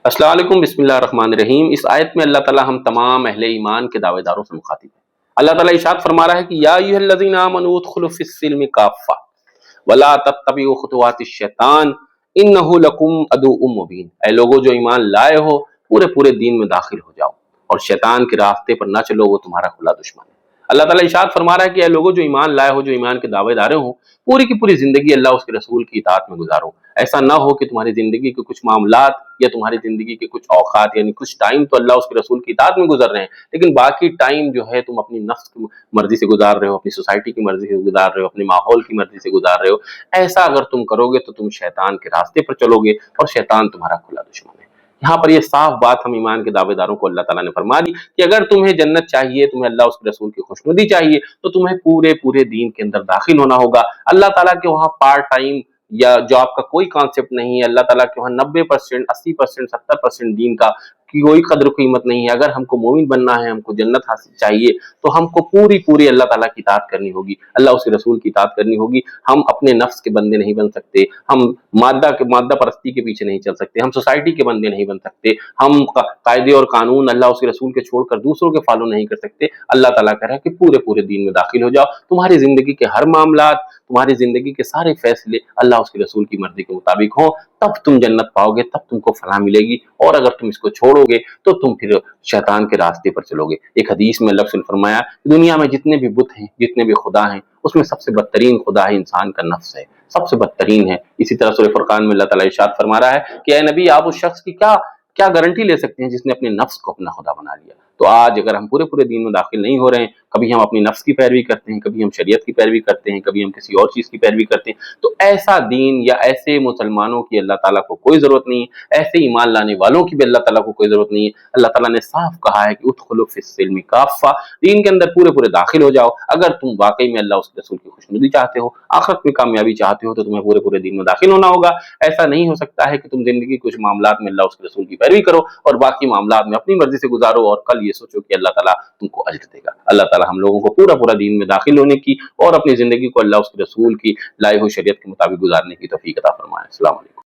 السلام علیکم، بسم اللہ الرحمن الرحیم۔ اس آیت میں اللہ تعالیٰ ہم تمام اہل ایمان کے دعوے داروں سے مخاطب ہے۔ اللہ تعالیٰ ارشاد فرما رہا ہے کہ یا ایھا الذین آمنوا ادخلوا فی السلم کافہ ولا تتبعوا خطوات الشیطان انہ لکم عدو مبین۔ اے لوگو جو ایمان لائے ہو، پورے دین میں داخل ہو جاؤ اور شیطان کے راستے پر نہ چلو، وہ تمہارا کھلا دشمن ہے۔ اللہ تعالیٰ ارشاد فرما رہا ہے کہ اے لوگو جو ایمان لائے ہو، جو ایمان کے دعوے دار ہو، پوری کی پوری زندگی اللہ اس کے رسول کی اطاعت میں گزارو۔ ایسا نہ ہو کہ تمہاری زندگی کے کچھ معاملات یا تمہاری زندگی کے کچھ اوقات، یعنی کچھ ٹائم تو اللہ اس کے رسول کی اطاعت میں گزر رہے ہیں، لیکن باقی ٹائم جو ہے تم اپنی نفس کی مرضی سے گزار رہے ہو، اپنی سوسائٹی کی مرضی سے گزار رہے ہو، اپنے ماحول کی مرضی سے گزار رہے ہو۔ ایسا اگر تم کرو گے تو تم شیطان کے راستے پر چلو گے اور شیطان تمہارا کھلا دشمن ہے۔ یہاں پر یہ صاف بات ہم ایمان کے دعوے داروں کو اللہ تعالیٰ نے فرما دی کہ اگر تمہیں جنت چاہیے، تمہیں اللہ اس کے رسول کی خوشنودی چاہیے، تو تمہیں پورے دین کے اندر داخل ہونا ہوگا۔ اللہ تعالیٰ کے وہاں پارٹ ٹائم یا جاب کا کوئی کانسیپٹ نہیں ہے۔ اللہ تعالیٰ کے وہاں 90%، 80%، 70% دین کا کوئی قدر و قیمت نہیں ہے۔ اگر ہم کو مومن بننا ہے، ہم کو جنت حاصل چاہیے، تو ہم کو پوری اللہ تعالیٰ کی اطاعت کرنی ہوگی، اللہ اس کے رسول کی اطاعت کرنی ہوگی۔ ہم اپنے نفس کے بندے نہیں بن سکتے، ہم مادہ پرستی کے پیچھے نہیں چل سکتے، ہم سوسائٹی کے بندے نہیں بن سکتے، ہم قاعدے اور قانون اللہ اس کے رسول کے چھوڑ کر دوسروں کے فالو نہیں کر سکتے۔ اللہ تعالیٰ کہہ رہا ہے کہ پورے دین میں داخل ہو جاؤ، تمہاری زندگی کے ہر معاملات، تمہاری زندگی کے سارے فیصلے اللہ اس کے رسول کی مرضی کے مطابق ہوں، تب تم جنت پاؤ گے، تب تم کو فلاح ملے گی۔ اور اگر تم اس کو چھوڑو گے تو تم پھر شیطان کے راستے پر چلو گے۔ ایک حدیث میں اللہ نے فرمایا دنیا میں جتنے بھی بت ہیں، جتنے بھی خدا ہیں، اس میں سب سے بدترین خدا ہے انسان کا نفس ہے، سب سے بدترین ہے۔ اسی طرح سورہ فرقان میں اللہ تعالیٰ ارشاد فرما رہا ہے کہ اے نبی، آپ اس شخص کی کیا گارنٹی لے سکتے ہیں جس نے اپنے نفس کو اپنا خدا بنا لیا۔ تو آج اگر ہم پورے دین میں داخل نہیں ہو رہے ہیں، کبھی ہم اپنی نفس کی پیروی کرتے ہیں، کبھی ہم شریعت کی پیروی کرتے ہیں، کبھی ہم کسی اور چیز کی پیروی کرتے ہیں، تو ایسا دین یا ایسے مسلمانوں کی اللہ تعالیٰ کو کوئی ضرورت نہیں ہے، ایسے ایمان لانے والوں کی بھی اللہ تعالیٰ کو کوئی ضرورت نہیں ہے۔ اللہ تعالیٰ نے صاف کہا ہے کہ ادخلوا فی السلم کافہ، دین کے اندر پورے داخل ہو جاؤ۔ اگر تم واقعی میں اللہ اس کے رسول کی خوشنودی چاہتے ہو، آخرت میں کامیابی چاہتے ہو، تو تمہیں پورے دین میں داخل ہونا ہوگا۔ ایسا نہیں ہو سکتا ہے کہ تم زندگی کچھ معاملات میں اللہ اس کے رسول کی پیروی کرو اور باقی معاملات میں اپنی مرضی سے گزارو اور کل یہ سوچو کہ اللہ تعالیٰ تم کو اجر دے گا۔ اللہ تعالیٰ ہم لوگوں کو پورا دین میں داخل ہونے کی اور اپنی زندگی کو اللہ اس کے رسول کی لائے ہوئی شریعت کے مطابق گزارنے کی توفیق عطا فرمائے۔ السلام علیکم۔